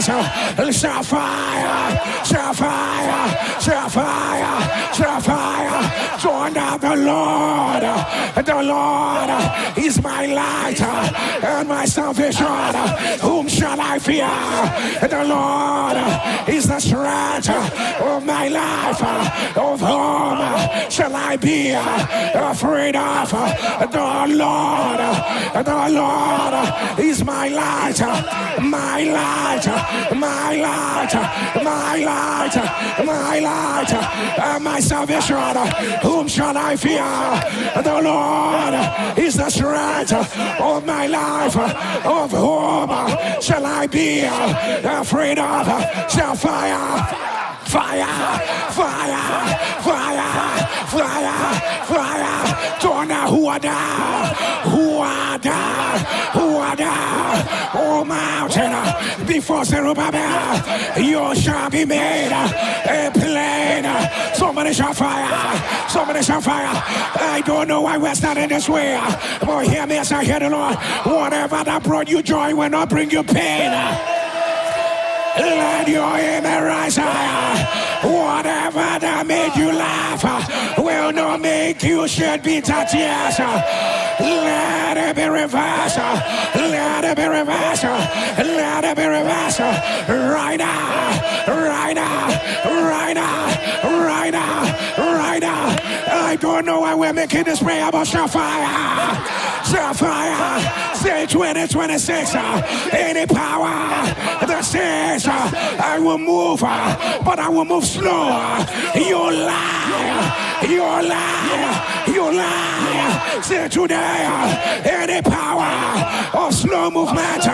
rise. Shall fire. Shall fire. Shall fire. Shall fire. Join the Lord. The Lord is my light and my salvation. Whom shall I fear? The Lord is the strength of my life. Of whom shall I be afraid of? The Lord is my light, my light, my light, my light, my light, my salvation. Whom shall I fear? The Lord is the strength of my life. Of whom shall I be afraid of? Shall fire, fire, fire, fire, fire, fire. Don't know who are there, who are there, who are there. Oh mountain, before Zerubbabel, you shall be made a plain. Somebody shall fire, somebody shall fire. I don't know why we're starting this way, but hear me as I hear the Lord. Whatever that brought you joy will not bring you pain. Let your amen rise higher. Whatever that made you laugh will not make you shed bitter tears. Let it be reversed. Let it be reversed. Let it be reversed. Right now. Right now. Right now. Right now. Right now. I don't know why we're making this prayer about Sapphire. Sapphire. Say 2026. Any power that says I will move, but I will move slow. You lie. You lie. You lie. Say today, any power of slow movement,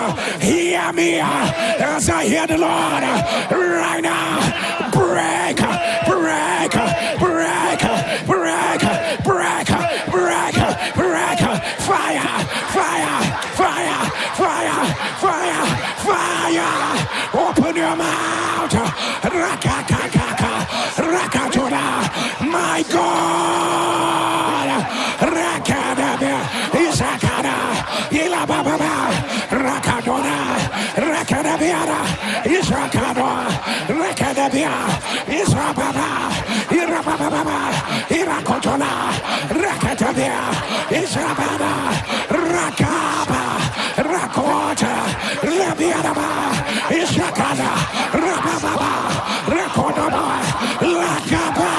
hear me as I hear the Lord right now. Break, break, break, break, break, break, break. Fire, fire, fire, fire, fire, fire. Open your mouth. Rakakakaka, rakatuna. My God. Rakadabia, Isakada, Ilababa, Rakadona, Rakadabiana, Isakado, Rakadabia, Isababa, Irababa, Irakotona, Rakatabia, Isabada, Rakaba, Rakota, Labianaba, Isakada, Rababa, Rakodaba, Lakaba,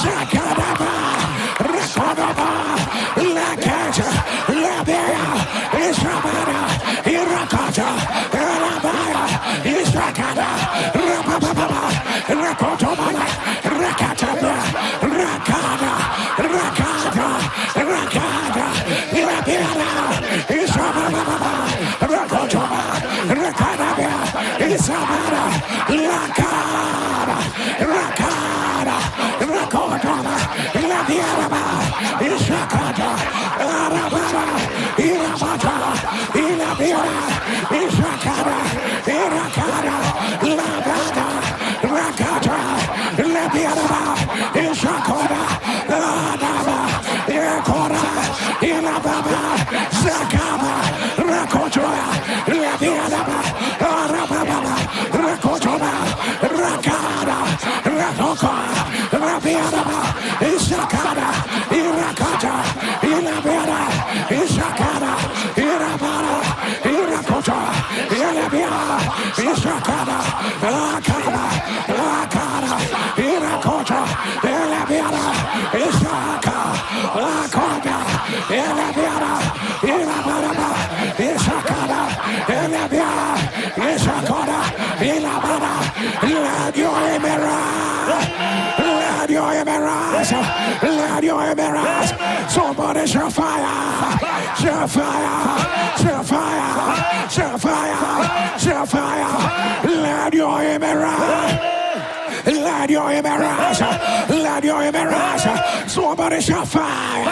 Zakadaba, Rakodaba, Lakata, Labia, Isabada, Irakata, Labaya, Isakada, Rababa, Rakotobana, Rakataba, Rakada, Rakada, Rakada, Labiana, Isababa, Rakotoba, Rakadabia, Isabada, Lakada, Rakada, Rakotoba, Labiana, Isakada, Arababa, Irabata, Ilabiana, Isakada, Irakada, Labada, Rakata, Labiana, Isakada, Adaba, Yakora, Ilababa, Zakaba, Rakotoa, Labiana, Arababa, Rakotoba, Rakada, Rakoka, Rabiana, Isakada, Irakata, Ilabiana, Isakada, Irabana, Irakota, Ilabiana, Isakada, Lakada, Lakada, Irakota, Ilabiana, Isaka, Lakota, Ilabiana, Ilabana, Isakada, Ilabiana, Isakada, Ilabana. Let your amen rise. Let your amen rise. Let your amen rise. Somebody shall fire. Shall fire. Shall fire. Shall fire. Shall fire. Let your amen rise. Let your amen rise. Let your amen rise. Somebody shall fire.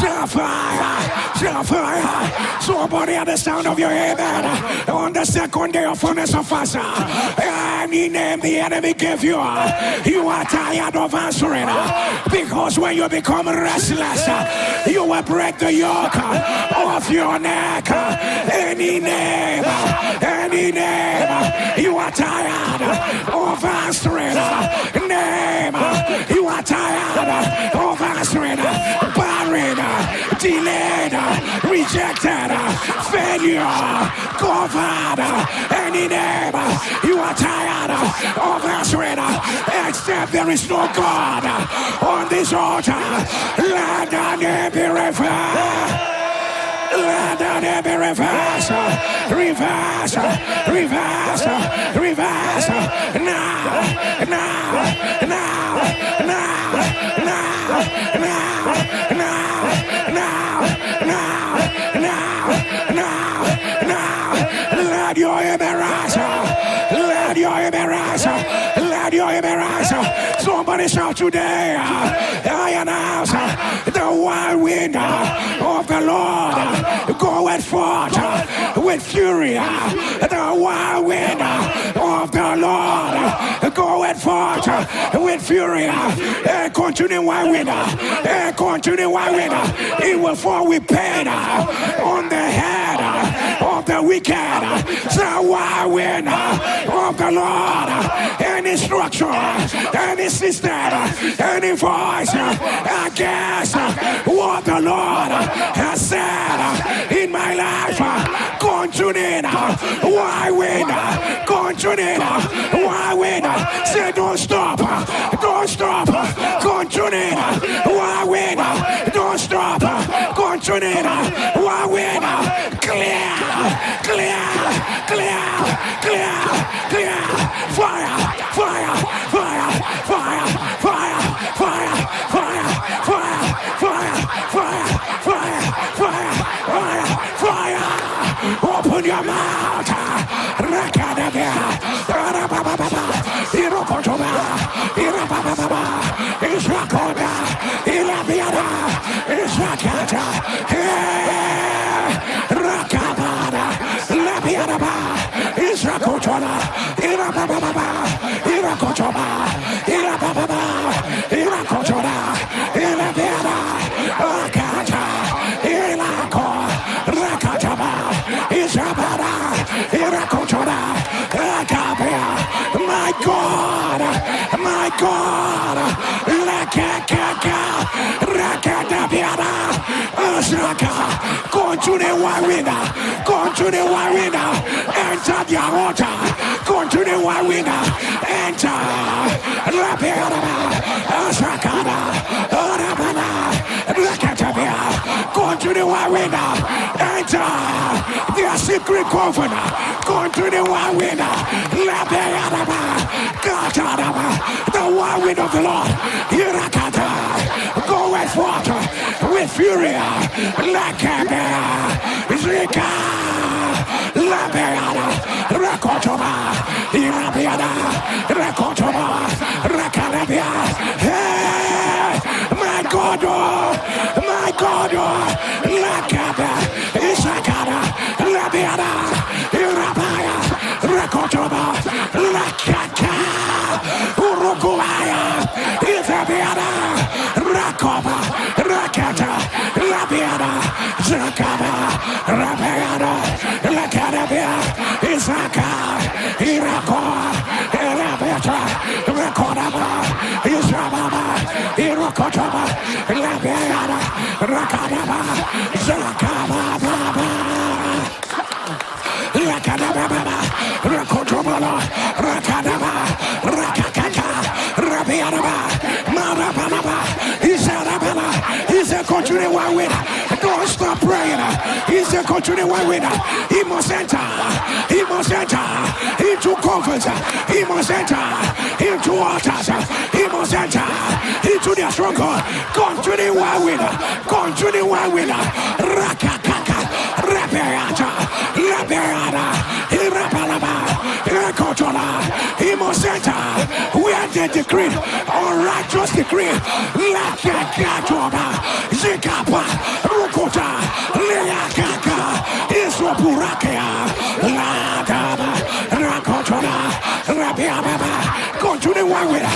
Shall fire. Shall fire. Somebody at the sound of your amen. On the second day of fullness of fast. Any name the enemy gave you. You are tired of answering. Because when you become restless, you will break the yoke off your neck. Any name, you are tired of answering. Name, you are tired of answering. Barren, delayed, rejected, failure, covered. Any name, you are tired of answering. Except there is no God on this altar. Let the name be reversed. Let the name be reversed. Reverse. Let your embarrass. Let your embarrass. Let your embarrass. Somebody shout today. I announce the whirlwind of the Lord goeth forth with fury. The whirlwind of the Lord goeth forth with fury. Continue whirlwind. Continue whirlwind. It will fall with pain on the head of the wicked. The whirlwind of the Lord. Any structure, any system, any voice against what the Lord has said in my life. Continue, whirlwind. Continue, whirlwind. Say don't stop, don't stop. Continue, whirlwind. Don't stop, continue, whirlwind. Clear. Fire. Open your mouth. My God, continue whirlwind, enter the altar, continue whirlwind, enter, continue whirlwind, enter their secret covenant, continue whirlwind, the whirlwind of the Lord, go and forth with fury, like a bear, Zika, Labeada, Rakotoba, Irabiada, Rakotoba, Rakalabia, my God, Lakaba, Isakada, Labiada, Irabaya, Rakotoba, Lakaka, Uruguaya, Isabiada, Rakoba, Rakata, Labiada, Zakaba, Rabiada, Lakadabia, Isaka, Irako, Irabeta, Rakodaba, Isababa, Irokotaba, Labiada, Rakadaba, Zakaba, Lakadaba, Rakotobala, Rakadaba, Rakakaka, Rabiadaba, Marabanaba, Isarabala, he's a country whirlwind. Don't stop praying. He's a country whirlwind. He must enter into conference. He must enter into altars. He must enter into their stronghold. Country whirlwind. Rakakaka, Rabeata, Irapalaba, Rakotola. He must enter where they decree unrighteous decree. Lakakatoba, Zikapa, Rukota, Leakaka, Iswapurakea, Ladaba, Rakotola, Rabiababa. Continue whirlwind.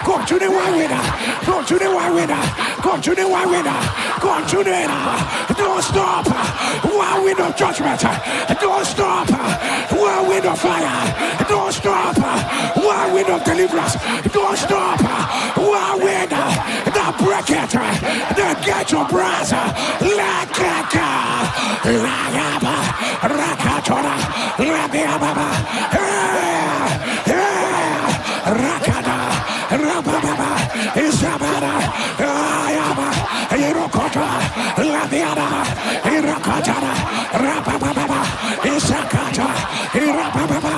Go to the whirlwind. Go to the whirlwind. Go to the whirlwind. Go to the don't stop. Whirlwind of judgment. Don't stop. Whirlwind of fire. Don't stop. Whirlwind of deliverance. Don't stop. Whirlwind. The break it. The gate of brass. Lakaka. Lagaba. Rakatora. Rabiababa. Rakada. Rababa. Isabada. Ayaba. Irokota. Labiada. Irakatara. Rababa. Isakata. Irababa.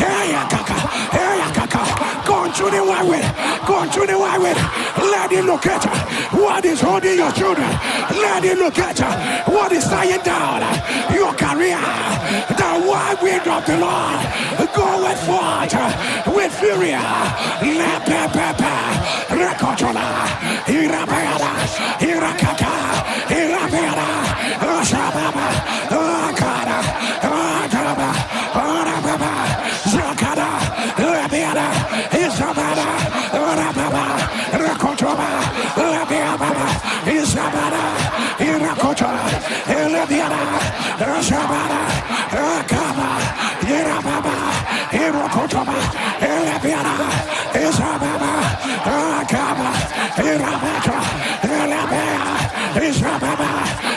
Heyakaka. Heyakaka. Go to the whirlwind. Go to the whirlwind. Let it look at what is holding your children. Let it look at what is tying down your career. The whirlwind of the Lord. Go with forth with fury. Rekotola. Irabada. Irakaka. Irabada. Shababa. Akada. Akaba. Arababa. Zakada. Rabiada. Isabada. Arababa. Rakotoba. Rabiababa. Isabada. Irakotola. Rabiada. Shabada. Akaba. Irababa. Irakotoba. Rabiada. Isababa. Akaba. Irabata. Rabia. Isababa.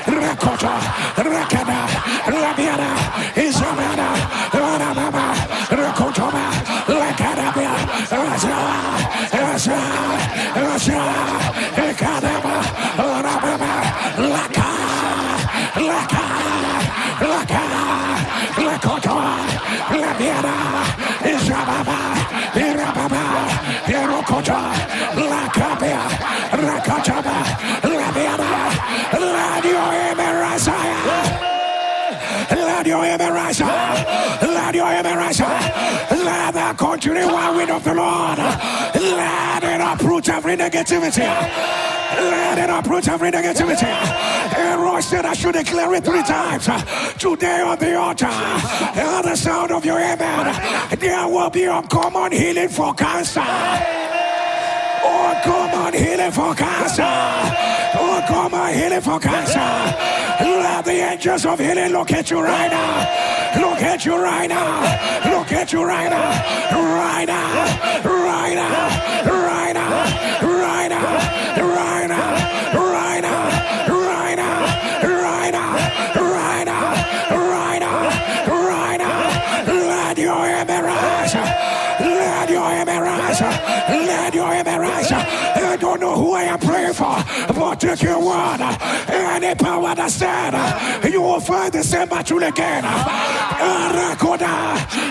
Rakota. Rakada. Rabiada. Isabada. Arababa. Rakotoba. Lakadabia. Ekadaba. Arababa. Laka. Laka. Laka. Lakota. Labiada. Isababa. Irababa. Irokota. Lakabia. Rakotaba. Labiada. Let your embrace. Let your embrace. Let your embrace. Let the continuing whirlwind of the Lord. Let it uproot every negativity. Let it uproot every negativity. And Roy said I should declare it 3 times. Today on the altar, at the sound of your amen, there will be uncommon healing for cancer. Uncommon healing for cancer. Uncommon healing for cancer. Let the angels of healing look at you right now. Look at you right now. Look at you right now. Right now. Right now. Right now. Right now. Right now. Right now. Right now. Right now. Right now. Right now. Right now. Let your embrace. Let your embrace. Let your embrace. I don't know who I am praying for, but take your word. Any power that said you will find the same battle again.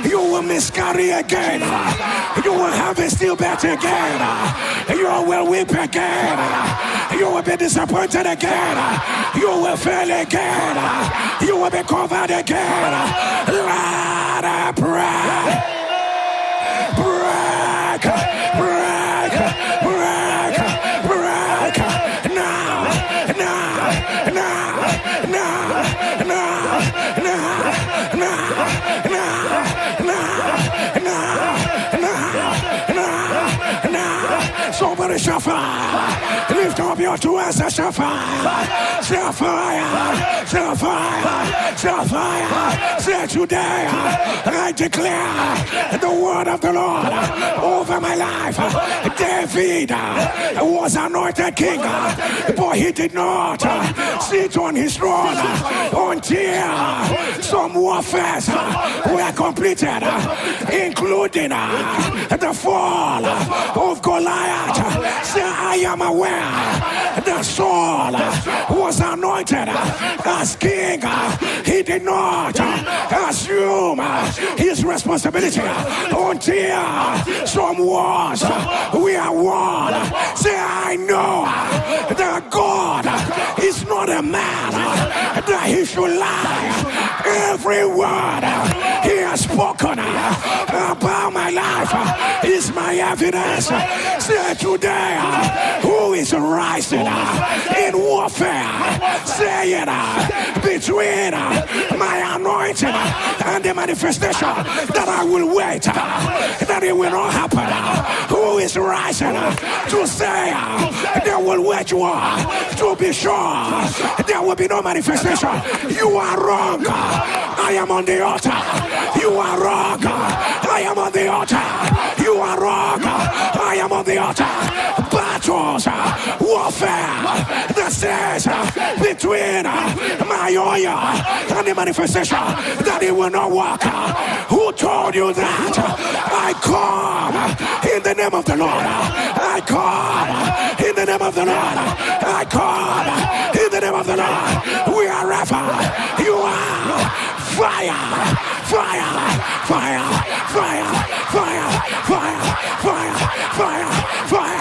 You will miscarry again. You will have a stillbirth again. You will weep again. You will be disappointed again. You will fail again. You will be covered again. Let it break. Break. Break. Break. Break. Now. Now. Now. Now. Now. Somebody shall fire. Lift up your 2 hands and shall fire. Shall fire. Shall fire. Shall fire. Say today, I declare the word of the Lord over my life. David was anointed king, but he did not sit on his throne until some warfare were completed, including the fall of Goliath. Say, I am aware that Saul was anointed as king. He did not assume his responsibility until some wars were won. Say, I know that God is not a man that he should lie. Every word he has spoken about my life is my evidence. Say today, who is rising in warfare? Say it between my anointing and the manifestation that I will wait, that it will not happen. Who is rising to say there will wage war, to be sure there will be no manifestation? You are wrong. I am on the altar. You are wrong. I am on the altar. You are wrong. I am on the altar. Battles, warfare, that says between my oil and the manifestation that it will not work. Who told you that? I come in the name of the Lord. I come in the name of the Lord. I come in the name of the Lord. Wherever you are, fire, fire, fire, fire, fire, fire, fire, fire, fire,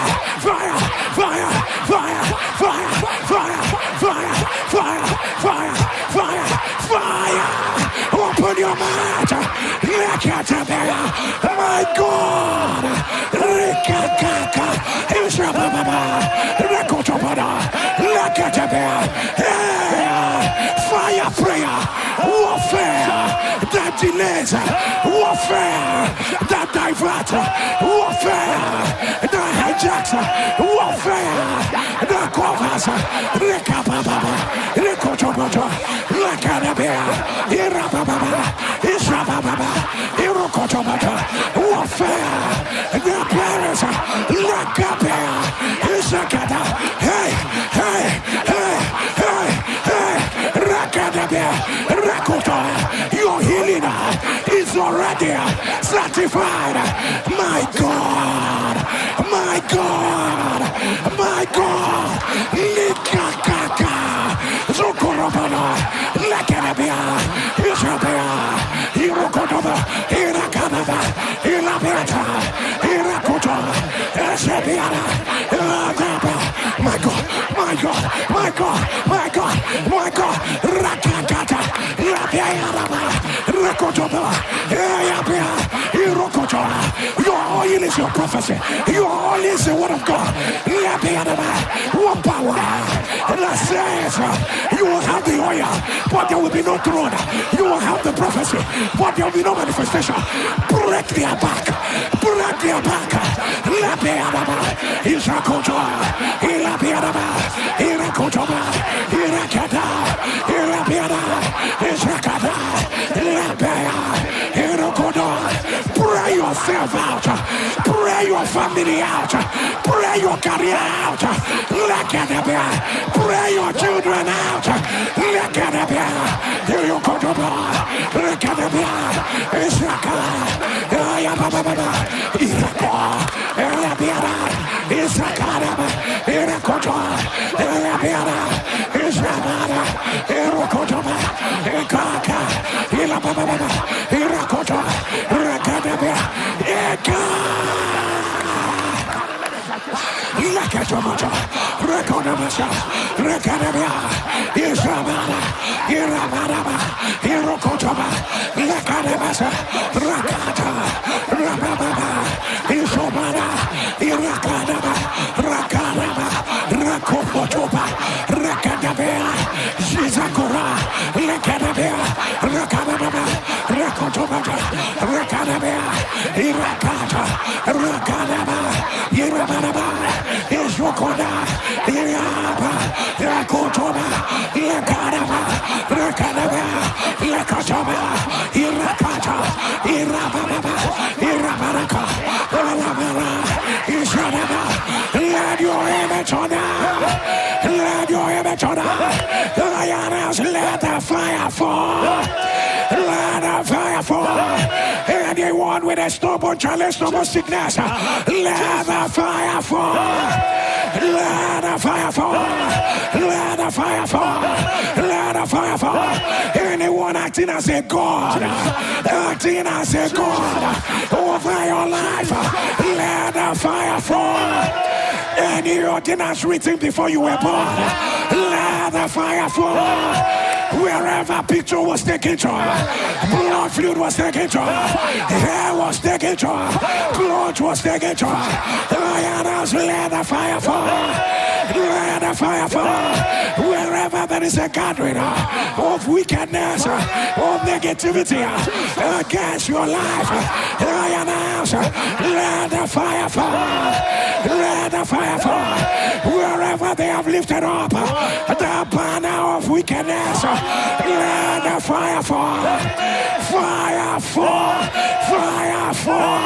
fire, fire, fire, fire, fire, fire, fire, fire, fire, fire. Open your mouth. Look at the my God. Rikakaka. Ishababa. Rakotobada. Look at the fire prayer. Warfare that delays. Warfare that diverts. Warfare that hijacks. Warfare that covers. Rekababa. Rekotobada. Look at the Irababa. Ishababa. Irokotobada. Warfare that parents. Lakabea. Isakada. Hey, hey, hey, hey, hey. Rakadabea. Rakoto. Your healing is already certified. My God, my God, my God. Likakaka. Zukorobana. Lakadabea. Ishabea. Irokotoba. Irakadaba. Ilabeata. Irakoto. Eshabeana. My God, my God, my God, my God, my God. Rakakata. Your oil is your prophecy. Your oil is the word of God. One power that says you will have the oil, but there will be no throne. You will have the prophecy, but there will be no manifestation. Break their back. Break their back. Pray yourself out. Pray your family out. Pray your career out. Pray your children out. Lakatomata, Recompensing, Recadabia, Isabana, Irabadaba, Irokotaba, Lakadabasa, Rakata, Rababa, Isobana, Irakadaba, Rakadaba, Rakopotoba, Rakadabia, Zizakura, Lakadabia, Rakadaba, Rakotobata, Rakadabia, Irakata, Rakadaba, Irabadaba, Isokoda, Iraba, Rakotoba, Lakadaba, Rakadaba, Lakatoba, Irakata, Irababa, Irabaraka, Alabara, Ishadaba. Let your image on that. Let your image on that. Lioness, let the fire fall. Let the fire fall. Anyone with a stubborn challenge, stubborn sickness, let the fire fall. Let the fire fall. Let the fire fall. Let the fire fall. Anyone acting as a God, acting as a God over your life, let the fire fall. Any ordinance written before you were born, let the fire fall. Wherever picture was taken to, blood fluid was taken to, hair was taken to, blood was taken to. Lioness, let the fire fall. Let the fire fall. Wherever there is a gathering of wickedness, of negativity against your life, lioness, let the fire fall. Let the fire fall. Wherever they have lifted up the banner of wickedness, let the fire fall. Fire fall. Fire fall.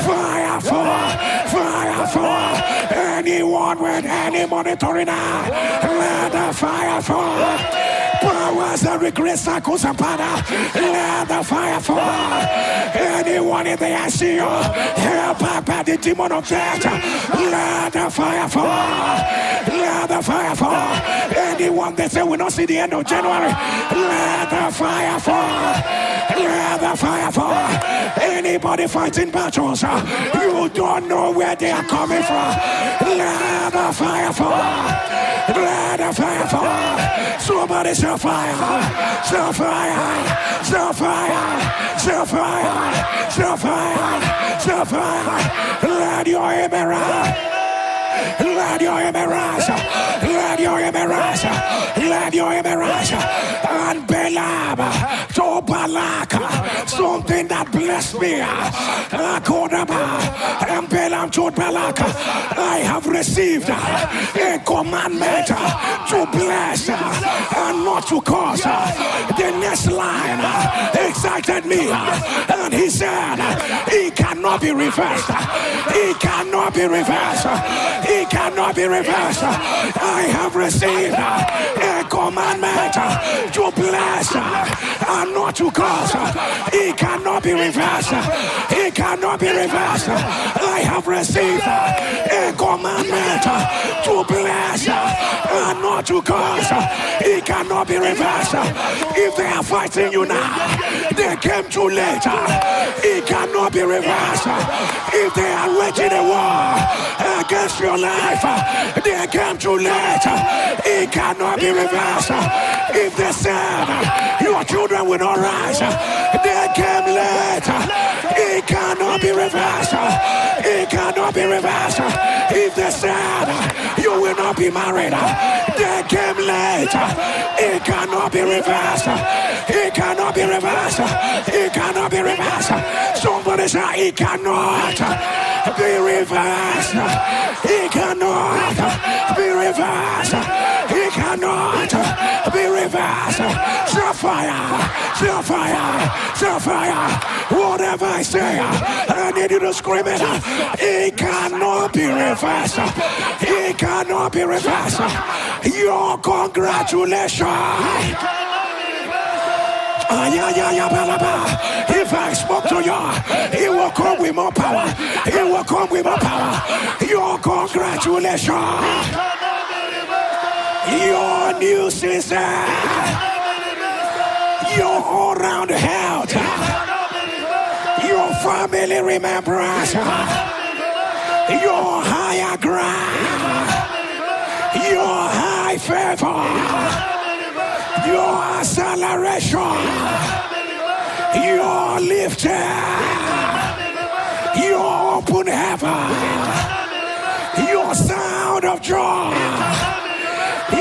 Fire fall. Fire fall. Anyone with any monitoring eye, let the fire fall. Powers that regret circles and power, let the fire fall. Anyone in the ICU, held back by the demon of death, let the fire fall. Let the fire fall. Anyone that say we don't see the end of January, let the fire fall. Let the fire fall. Anybody fighting battles, you don't know where they are coming from. Let the fire fall. Let the fire fall. Somebody say fire. Say fire. Say fire. Say fire. Say fire. Say fire. Let your amen rise. Let your amen rise. Let your amen rise. Let your amen rise. And Balaam to Balak, something that blessed me. And Balaam told Balak, I have received a commandment to bless and not to curse. The next line excited me, and he said, he cannot be reversed. He cannot be reversed. He cannot be reversed. I have received a commandment to bless and not to curse. He cannot be reversed. He cannot be reversed. I have received a commandment to bless and not to curse. He cannot be reversed. If they are fighting you now, they came too late. He cannot be reversed. If they are waging a war against your life, they came too late. It cannot be reversed. If they said your children will not rise, they came late. It cannot be reversed. It cannot be reversed. If they said you will not be married, they came late. It cannot be reversed. It cannot be reversed. It cannot be reversed. Somebody say it cannot be reversed. It cannot be reversed. It cannot be reversed. Fire, fire, fire. Whatever I say, I need you to scream it. It cannot be reversed. It cannot be reversed. Your congratulations. If I spoke to you, it will come with more power. It will come with more power. Your congratulations. Your new season. Your all-round health. Your family remembrance. Your higher ground. Your high favor. Your acceleration, your lifting, your open heaven, your sound of joy,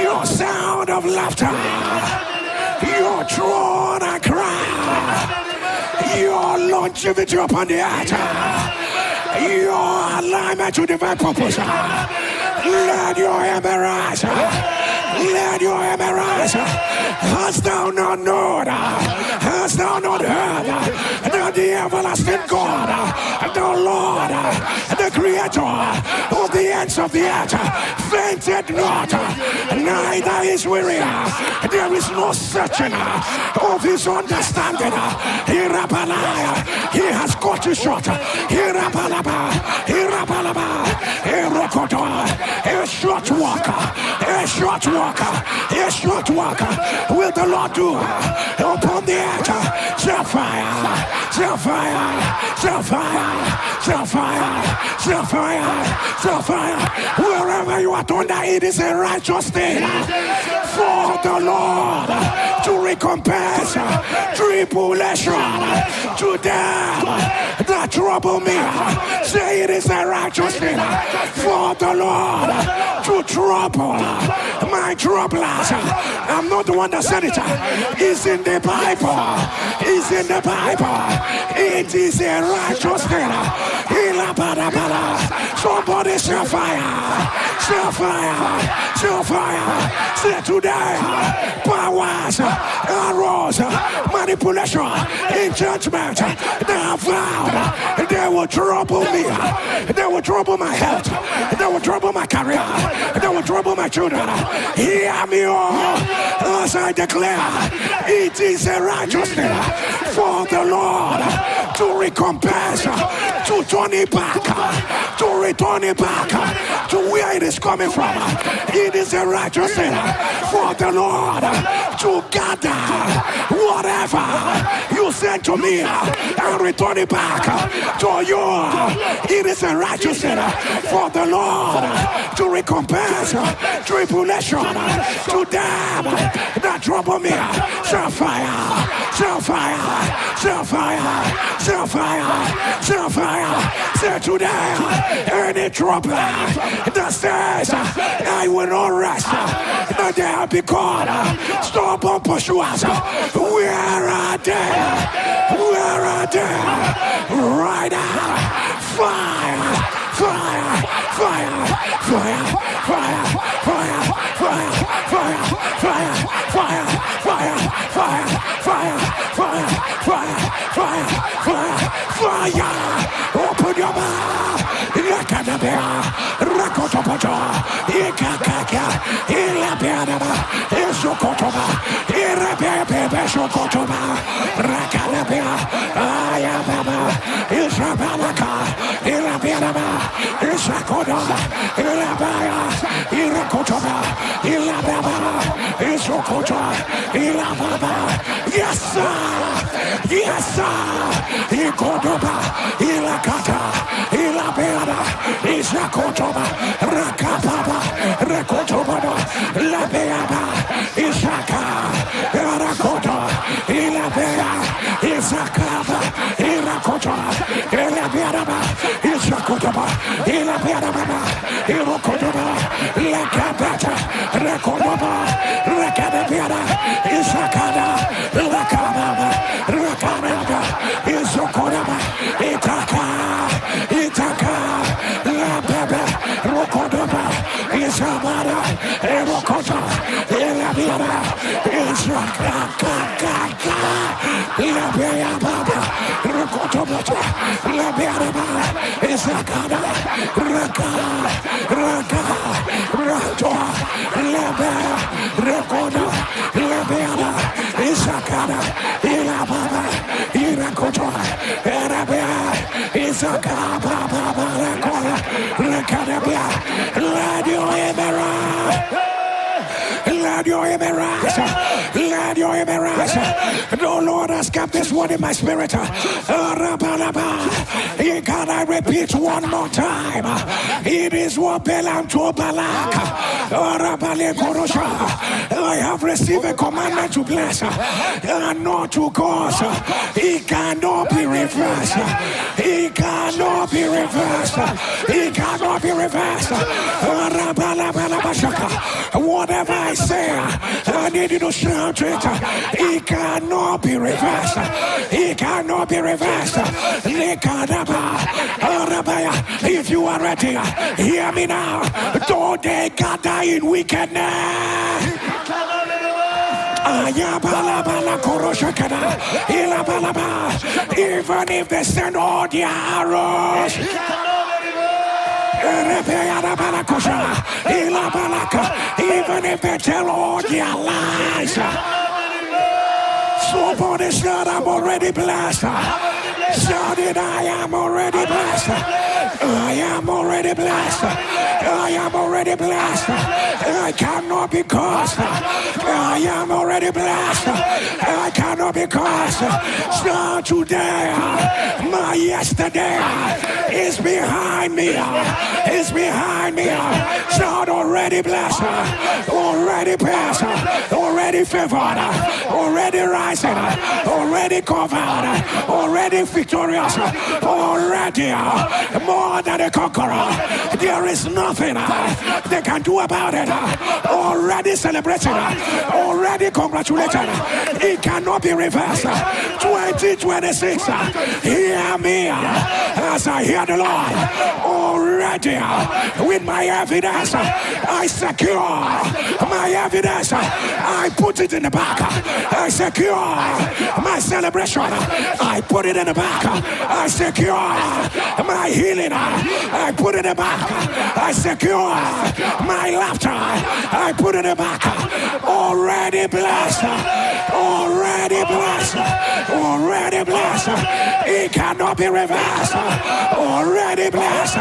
your sound of laughter, your throne and crown, your longevity upon the earth, your alignment to divine purpose. Let your amen rise. Let your amen rise. Hast thou not known? Hast thou not heard that the everlasting God, the Lord, the Creator of the ends of the earth, fainted not, neither is weary. There is no searching of his understanding. He has cut you short. A short walker, a short walker, a short walker. Will the Lord do upon the earth? Sapphire, sapphire, sapphire, sapphire, sapphire, sapphire. Wherever you are under, it is a righteous thing for the Lord to recompense tribulation to them that trouble me. Say it is a righteous thing for the Lord to trouble my troublers. I'm not the one that said it. It's in the Bible. It's in the Bible. It is a righteous thing. Somebody shall fire. Shall fire. Shall fire. Say today, powers, arrows, manipulation, enchantment, they have vowed they will trouble me. They will trouble my health. They will trouble my career. They will trouble my children. Hear me all as I declare, it is a righteous thing for the Lord to recompense, to turn it back, to return it back to where it is coming from. It is a righteous thing for the Lord to gather whatever you sent to me and return it back to you. It is a righteous thing for the Lord to recompense tribulation to them that trouble me. Shall fire, shall fire, shall fire, shall fire, shall fire. Say today, any trouble that says I will not rest, that they have become stubborn pursuers. Where are they? Where are they? Right now, fire, fire, fire, fire, fire, fire, fire, fire, fire, fire, fire, fire, fire, fire, fire, fire, fire, fire. Open your mouth. Yakadabia, Rakotopaja, Ikakaka, Ilabianaba, Isokotoba, Irabebe, Sokotoba, Rakadabia, Ayababa, Isabalaka, Ilabianaba, Isakoda, Ilabaya, Irakotoba, Ilababa, Isokota, Ilababa. Yes, sir. Yes, sir. Ikotoba, Ilakata, Ilabera, Isakotoba, Rakapaba, Rakotoba, Labeaba, Isaka, Rakota, Ilabera, Isakaba, Irakota, Ilaberaba, Isakotoba, Ilaberaba, Irokotoba, Lakabata, Rakotoba, Rakadabera, Isakada, Rakababa, Rakababa, Isokoraba, Itaka, Itaka, La Bebe, Rokodoba, Isabara, Erokota, Elabira, Isakaka, La Bea Baba, Rokotobata, La Beaba, Isakada, Raka, Raka, Rato, La Bea, Rokoda, La Beaba, Isakada, Ilababa, Irakoto, Erabea, Isakaba, Rekola, Rekadabia, let your emerald. Let your emerald, let your emerald. The Lord has kept this word in my spirit. Can I repeat one more time? It is what Balaam told Balak. I have received a commandment to bless and not to curse. It cannot be reversed. It cannot be reversed. It cannot be reversed. Whatever I say, I need you to shout it. It cannot be reversed. It cannot be reversed. If you are ready, hear me now. Don't they gather in wickedness? Even if they send all the arrows, even if they tell all their lies, somebody said I'm already blessed. Shouted, I am already blessed. I am already blessed. I am already blessed. I cannot be cursed. I am already blessed. I cannot be cursed. So today, my yesterday is behind me. Is behind me. Shout already blessed. Already blessed. Already favored. already rising, already covered, already victorious, already more than a conqueror. There is nothing they can do about it. Already celebrating, already congratulating. It cannot be reversed. 2026, hear me as I hear the Lord. Already with my evidence, I secure my evidence. I put it in the back. I secure my celebration. I put it in the back. I secure my healing. I put it in the back. I secure my laughter. I put it in the back. Already blessed. Already blessed. Already blessed. It cannot be reversed. Already blessed.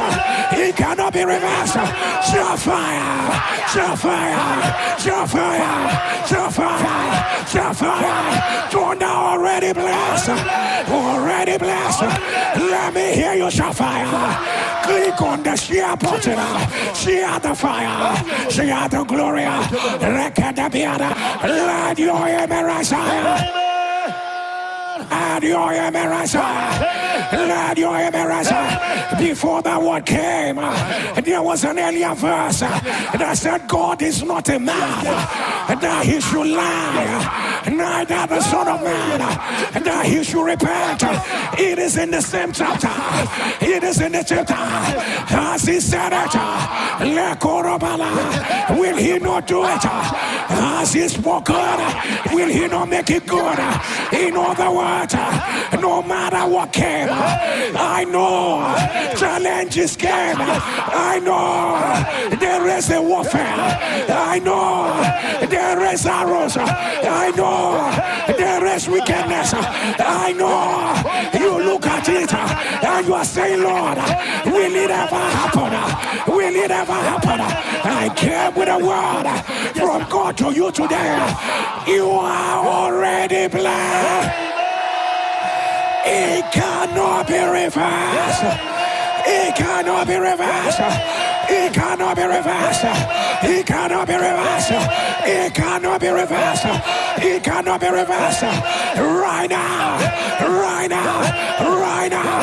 It cannot be reversed. Shall fire. Shall fire. Shall fire. Shall fire. Shall fire. Thunder already blessed. Already blessed. Let me hear you, shall fire. Click on the share button. Share the fire. Share the glory. Reckon the beard. Let your emerald shine. Let your emerald shine. Let your emerald shine. Before the word came, there was an earlier verse that said, God is not a man that he should lie, neither the Son of Man that he should repent. It is in the same chapter. It is in the chapter. As he said it, will he not do it? As he spoke good, will he not make it good? In other words, no matter what came, I know challenges came. I know there is a warfare. I know there is arrows. I know there is wickedness. I know you look at it and you are saying, Lord, will it ever happen? Will it ever happen? I came with a word from God to you today. You are already blessed. It cannot be reversed. It cannot be reversed. It cannot be reversed. It cannot be reversed. It cannot be reversed. It cannot be reversed. Right now. Right now. Right now.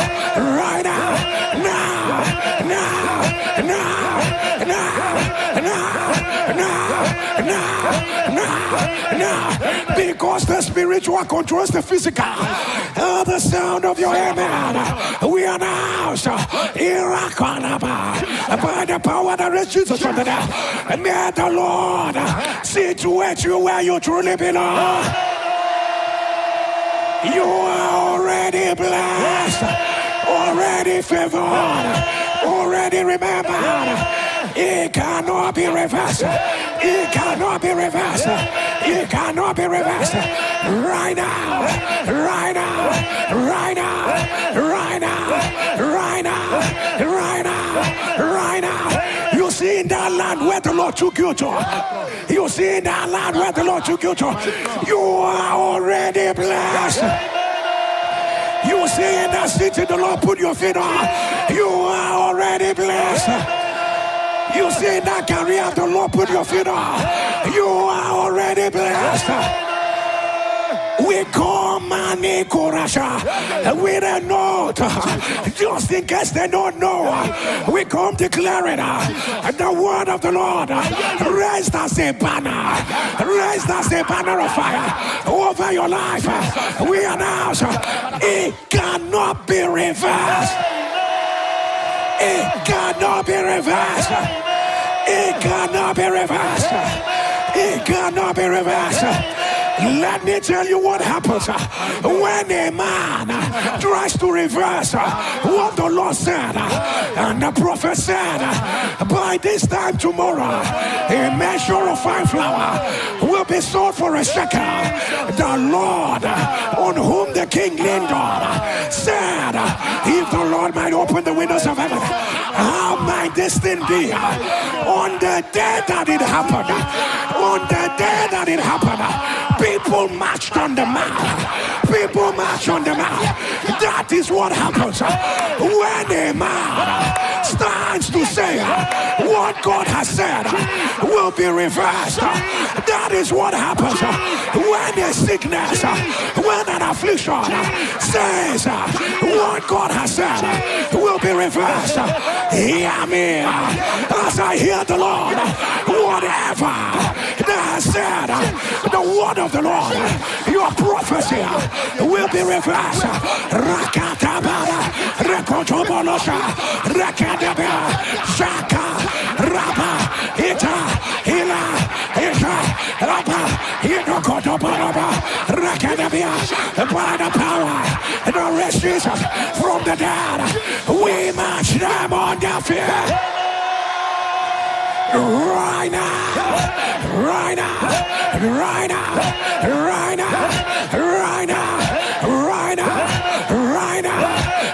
Right now. Now. Now. Now. Now. Now. Now. Now. Now. Because the spiritual controls the physical. The sound of your amen. We announce by the power that raised Jesus from the dead. May the Lord situate you where you truly belong. You are already blessed, already favored, already remembered. It cannot be reversed. It cannot be reversed. It cannot be reversed. Right now. Right now. Right now. Right now. Right now. Right now. Right now. You see in that land where the Lord took you to. You see in that land where the Lord took you to. You are already blessed. You see in that city the Lord put your feet on. You are already blessed. You see that career the Lord put your feet on. You are already blessed. We come and with a note, just in case they don't know. We come declaring the word of the Lord raised as a banner, raised as a banner of fire over your life. We announce it cannot be reversed. It cannot be reversed. It cannot be reversed. It cannot be reversed. Let me tell you what happens when a man tries to reverse what the Lord said and the prophet said. By this time tomorrow, a measure of fine flour will be sold for a shekel. The Lord on whom the king leaned on said, if the Lord might open the windows of heaven, how might this thing be? On the day that it happened, on the day that it happened, people marched on the mouth. People march on the mouth. That is what happens when a man stands to say what God has said will be reversed. That is what happens when when a sickness, when an affliction says what God has said will be reversed. Hear me as I hear the Lord. Whatever that has said, the word of the Lord, your prophecy will be reversed. Rakatabara, Rekotobolosha, Rakadabara, Shaka, Raba, Ita, Hila, Ita, Raba, Hinokotobolaba, Rakadabia, by the power and the rest Jesus from the dead, we march them on their feet. Right now, right now, right now, right now, right now, right now, right now,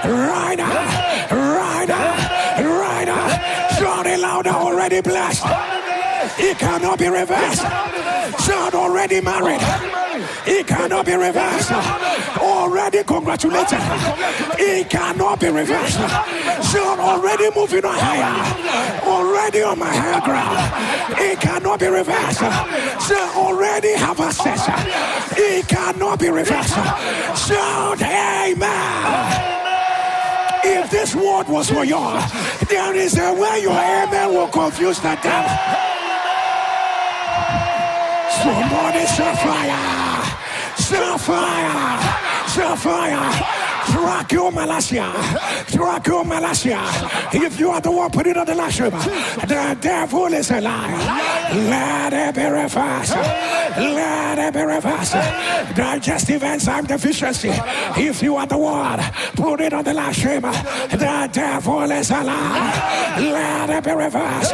right now, right now, right now. Shout it louder, already blessed. It cannot be reversed. Shout already married. It cannot be reversed. Already congratulated. It cannot be reversed. Shout already moving on higher. Already on my higher ground. It cannot be reversed. Shout already have access. It cannot be reversed. Shout amen. If this word was for you, there is a way your amen will confuse the devil. Somebody set fire! Set fire! Set fire! Track your Malasia. Track your Malasia. If you are the one, put it on the last river. The devil is a liar. Let it be reversed. Let it be reversed. Digestive enzyme deficiency. If you are the one, put it on the last river. The devil is a liar. Let it be reversed.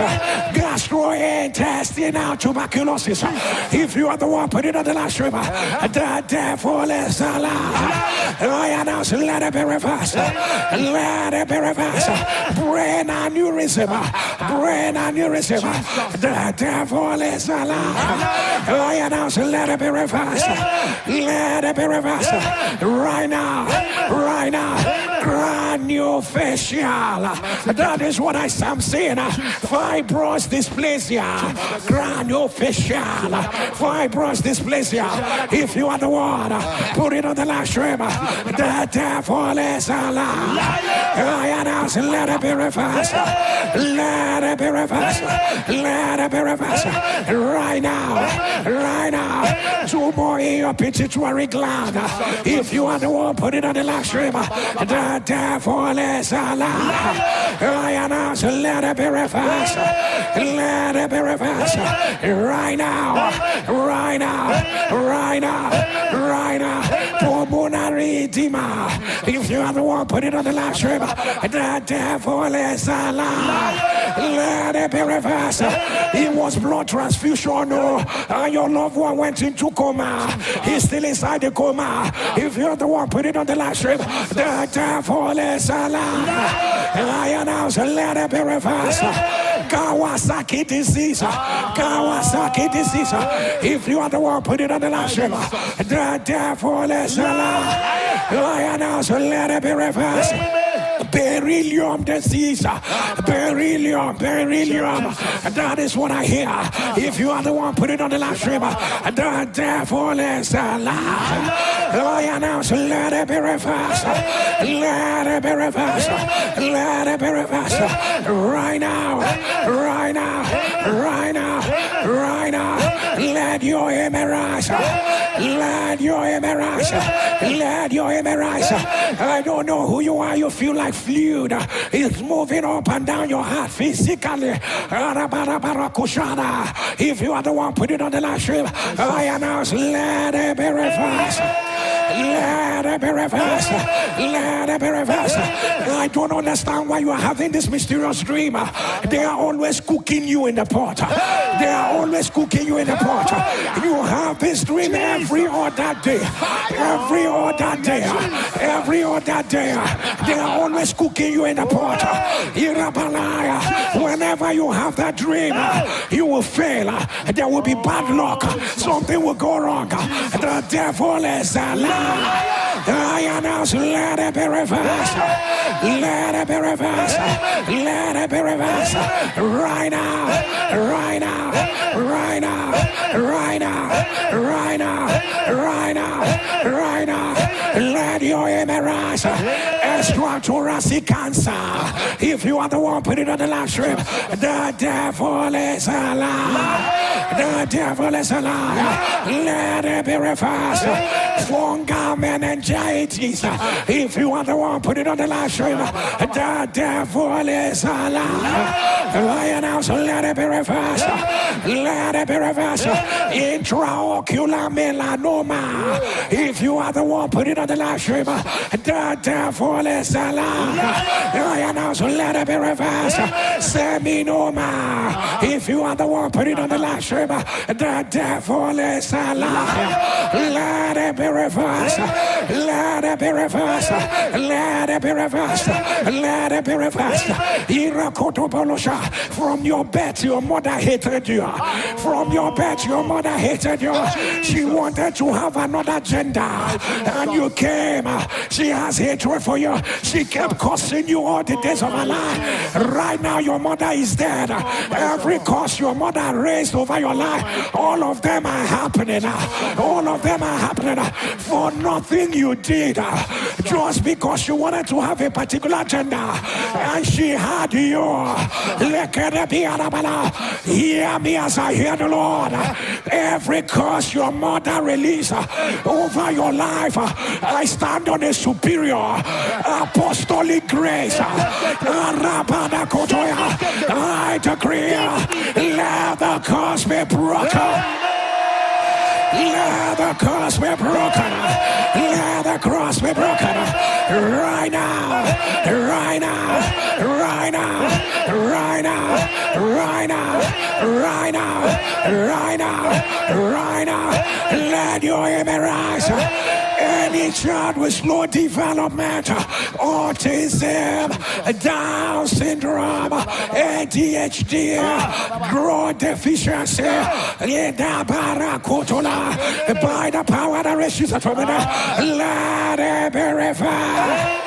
Gastrointestinal tuberculosis. If you are the one, put it on the last river. The devil is a liar. I announce, let it be reversed. Let it be reversed. Brain aneurysm. Brain aneurysm. The devil is a liar. I announce, let it be reversed. Let it be reversed. Right now. Right now. Craniofacial. That is what I'm saying. Fibrous dysplasia. Craniofacial. Fibrous dysplasia. If you are the one, put it on the last stream. The devil is a liar. I announce, let it be reversed. Let it be reversed. Let it be reversed. Right now. Right now. Two more in your pituitary gland. If you are the one, put it on the last stream. The devil is a liar. I announce, let it be reversed. Let it be reversed. Right now. Right now. Right now. Right now. Pulmonary edema. If you are the one, put it on the last river. The devil is a liar. Let it be reversed. It was blood transfusion. And your loved one went into coma. He's still inside the coma. If you're the one, put it on the last river. The devil is a liar. I announce, let it be reversed. Kawasaki disease. Kawasaki disease. If you are the one, put it on the last river. The devil is a liar. I announce, let it be reversed. Beryllium disease. Beryllium. That is what I hear. If you are the one, put it on the last river. The devil is a liar. I announce, let it be reversed. Let it be reversed. Let it be reversed. Right now. Right now. Right now. Right now. Let your emerge. Let your emerge. Let your emerge. I don't know who you are. You feel like fluid. It's moving up and down your heart physically. If you are the one, put it on the last stream. I announce, let it be reversed. Let it be reversed. Let it be reversed. I don't understand why you are having this mysterious dream. They are always cooking you in the pot. They are always cooking you in the pot. You have this dream every other day. Every other day. Every other day. They are always cooking you in the pot. Whenever you have that dream, you will fail. There will be bad luck. Something will go wrong. The devil is a liar. I announce, let it be reversed. Let it be reversed. Let it be reversed. Right now. Right now. Right now. Right now. Right now. Right now. Right now. Let your amen rise. Extraterrestrial cancer. If you are the one, put it on the live stream. The devil is alive. The devil is alive. Let it be reversed. Fungal meningitis. If you are the one, put it on the live stream. The devil is alive. I announce, let it be reversed. Let it be reversed. Intraocular melanoma. If you are the one, put it on the live stream. The devil is alive. I announce, let it be reversed. Seminoma. If you are the one, put it on the live stream. The devil is alive. Let it be reversed. Let it be reversed. Let it be reversed. Let it be reversed. From your birth, your mother hated you. From your birth, your mother hated you. She wanted to have another gender, and you came. She has hatred for you. She kept cursing you all the days of her life. Right now, your mother is dead. Every curse your mother raised over your life, all of them are happening. All of them are happening for nothing you did, just because you wanted to have a particular gender, and she had you. Hear me as I hear the Lord. Every curse your mother released over your life, I stand on a superior apostolic grace. I decree, let the curse be broken. Let the cross be broken. Let the cross be broken. Right now. Right now. Right now. Right now. Right now. Right now. Right now. Right now. Let your amen rise. Any child with slow development, autism, Down syndrome, ADHD, growth deficiency, by the power that raises from it, let it be reversed.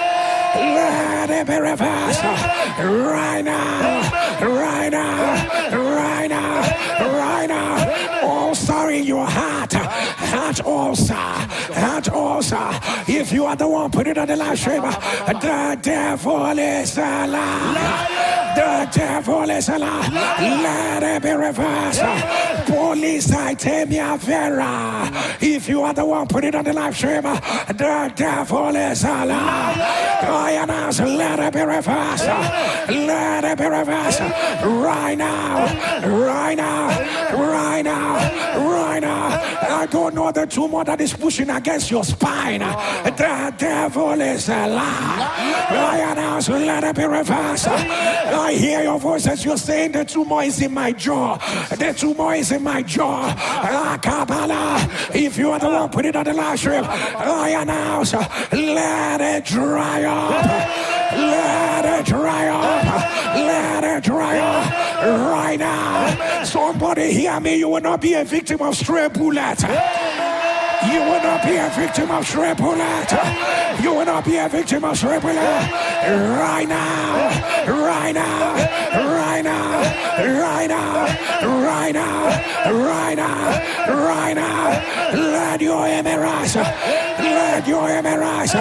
Let it be reversed. Right now. Right now. Right now. Right now. Ulcer in your heart. Heart ulcer. Heart ulcer. If you are the one, put it on the live stream. The devil is alive. The devil is alive. Let it be reversed. Polycythemia vera. If you are the one, put it on the live stream. The devil is alive. I announce, let it be reversed. Let it be reversed. Right now. Right now. Right now. Right now. I don't know the tumor that is pushing against your spine. The devil is alive. I announce, let it be reversed. I hear your voice as you're saying, the tumor is in my jaw. The tumor is in my jaw. If you are the one, put it on the live stream. I announce, let it dry up. Let it dry up. Let it dry up. Right now. Somebody hear me. You will not be a victim of stray bullet. You will not be a victim of stray bullet. You will not be a victim of stray bullet. Right now. Right now. Right now. Right now. Right now. Right now. Right now. Let your amen rise. Let your amen rise.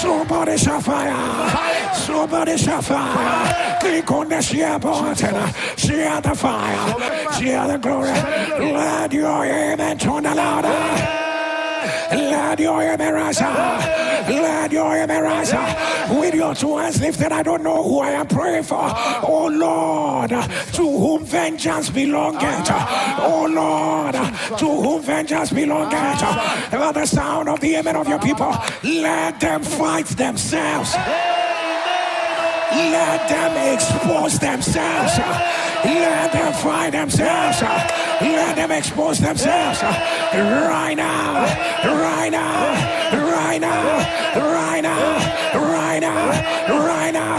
Somebody shall fire. Somebody shall fire. Click on the share button. Share the fire. Share the glory. Let your amen turn louder. Let your amen rise. Let your amen rise. With your two hands lifted, I don't know who I am praying for. Oh Lord, to whom vengeance belongeth. Oh Lord, to whom vengeance belongeth. At the sound of the amen of your people, let them fight themselves. Let them expose themselves. Let them find themselves. Let them expose themselves. Right now. Right now. Right now. Right now. Right now. Right now.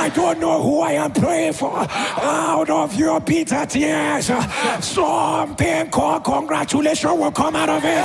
I don't know who I am praying for. Out of your bitter tears, something called congratulations will come out of it.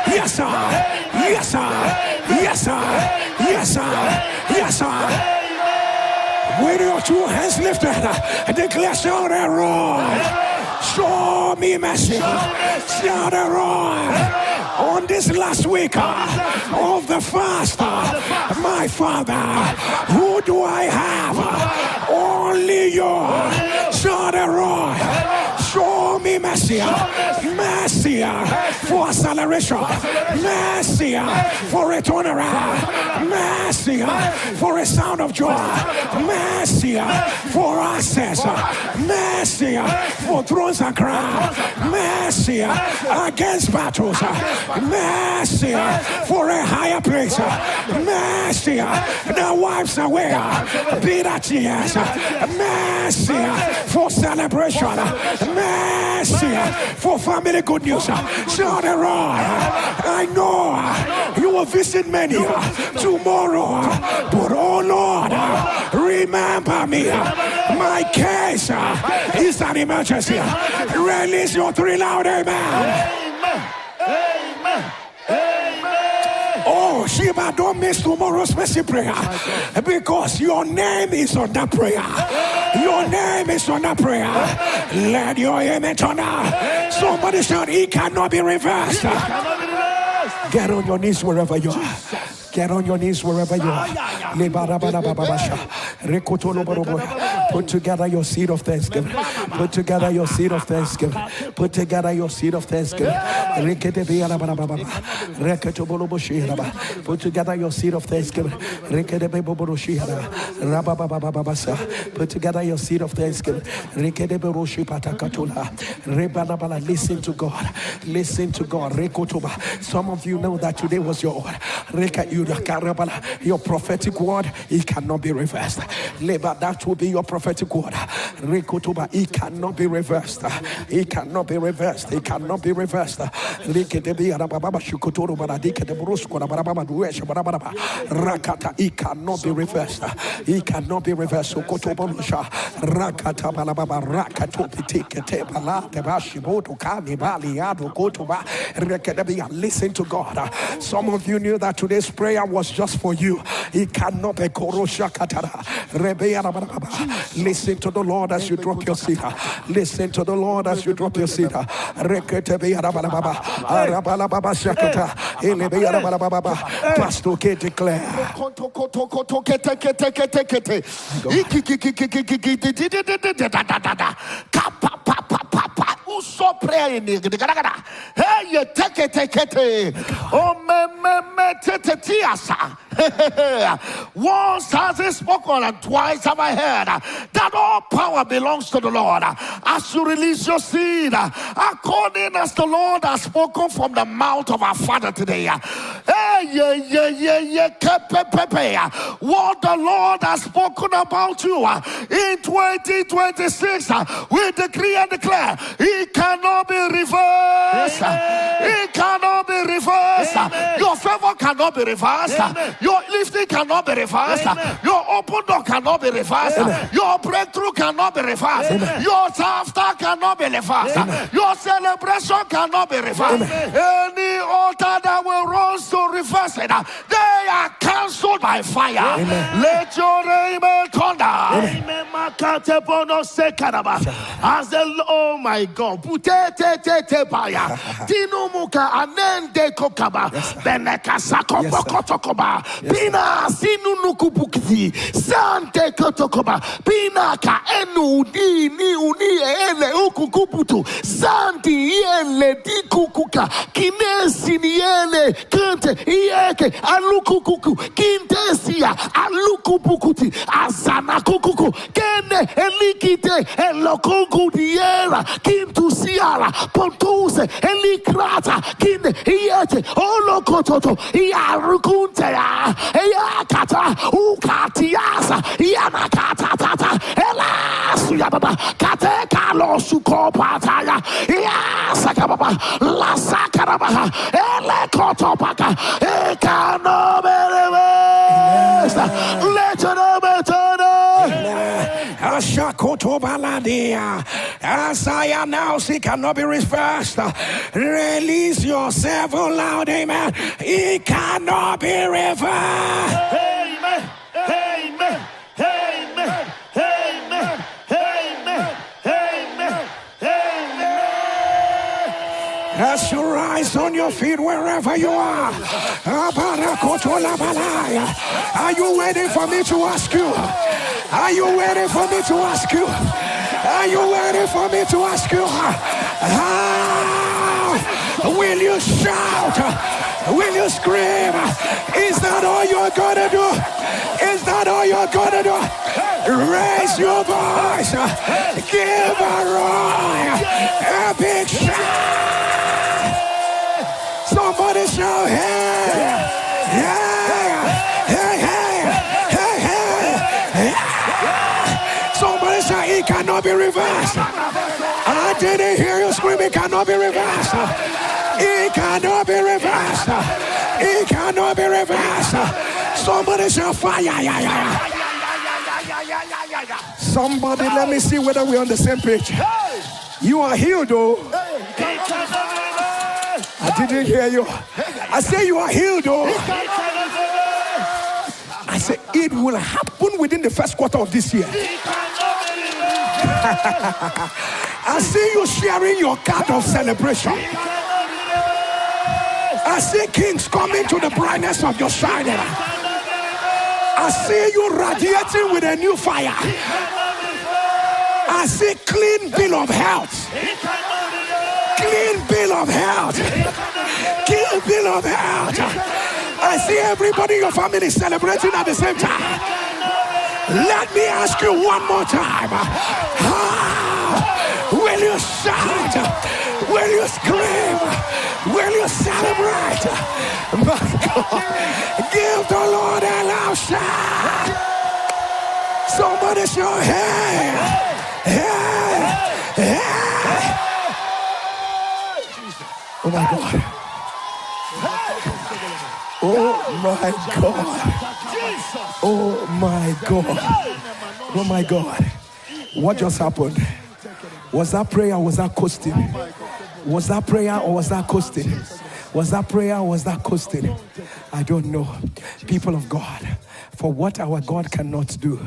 Yes, sir. Yes, sir. Yes, sir. Yes, sir. Yes, sir. With your two hands lifted, declare, shout and roar. Show me mercy. Shout and roar. On this last week of the fast, my Father, who do I have? Only you. Shout and roar. Show me mercy. Mercy for acceleration. Mercy for a turnaround. Mercy for a sound of joy. Mercy for access. Mercy for thrones and crowns. Mercy against battles. Mercy for a higher place. Mercy that wipes away bitter tears. Mercy for celebration. Mercy for family good news. Shout and roar. I know you will visit many tomorrow, but oh Lord, remember me. My case is an emergency. Release your three loud amen. Amen. Oh, Sheba, don't miss tomorrow's mercy prayer, because your name is on that prayer. Your name is on that prayer. Let your amen turn out. Somebody shout, it cannot be reversed. Get on your knees wherever you are. Get on your knees wherever you are. Put together your seed of thanksgiving. Put together your seed of thanksgiving. Put together your seed of thanksgiving. Put together your seed of thanksgiving. Put together your seed of thanksgiving. Listen to God. Listen to God. Some of you know that today was your prophetic word. It cannot be reversed. That will be your prophetic word. It cannot be reversed. It cannot be reversed. It cannot be reversed. It cannot be reversed. It cannot be reversed. Listen to God. Some of you knew that today's prayer was just for you. It cannot be. Listen to the Lord as you drop your seed. Listen to the Lord as you drop your seed. Pastor K declare. So prayer in the hey, you take it. Oh, once has he spoken and twice have I heard that all power belongs to the Lord. As you release your seed, according as the Lord has spoken from the mouth of our Father today. What the Lord has spoken about you in 2026, we decree and declare it cannot be reversed. It cannot be reversed. Your favor cannot be reversed. Your lifting cannot be reversed. Your open door cannot be reversed. Your breakthrough cannot be reversed. Your laughter cannot be reversed. Your celebration cannot be reversed. Any altar that will rise to reverse it, they are cancelled by fire. Let your amen thunder. As the oh my God, Tinumuka anende kokaba beneka sakoba kotokoba pina sinunukubukti sante kotokoba pina ka enu di ni uni ele ukukuputu santi ele dikukuka kinesi ni ele kante ieke alukukuku kintesia alukubukuti azana kukuku kene elikite elokuku diera kintusiara pontuse elikrata kine iete olokototo iarukunte ya kata ukatiasa yanakata tata elasu ya baba kate kalosu kopataya yasaka baba lasaka baba elekotopaka ekanomelewe let it be. As I announce, it cannot be reversed. Release yourself loud, amen. It cannot be reversed. Amen. Amen. Amen. Amen. Amen. Amen. Amen. As you rise on your feet wherever you are, are you waiting for me to ask you? Are you waiting for me to ask you? Are you waiting for me to ask you? Will you shout? Will you scream? Is that all you're gonna do? Is that all you're gonna do? Raise your voice. Give a roar. A big shout. Somebody shout, hey! Hey! Hey! Hey! Hey! Hey! Somebody say, it cannot be reversed. I didn't hear you scream, it cannot be reversed. It cannot be reversed. It cannot be reversed. Somebody say, fire. Somebody, let me see whether we're on the same page. You are healed, though. I didn't hear you. I say you are healed, though. I say it will happen within the first quarter of this year. I see you sharing your card of celebration. I see kings coming to the brightness of your shining. I see you radiating with a new fire. I see clean bill of health. Clean bill of health. Clean bill of health. I see everybody in your family celebrating at the same time. Let me ask you one more time. Will you shout? Will you scream? Will you celebrate? My God, give the Lord a loud shout. Somebody shout, hey, hey, hey. Oh my God. Oh my God. Oh my God. Oh my God. What just happened? Was that prayer or was that coasting? Was that prayer or was that coasting? Was that prayer or was that coasting? I don't know. People of God, for what our God cannot do,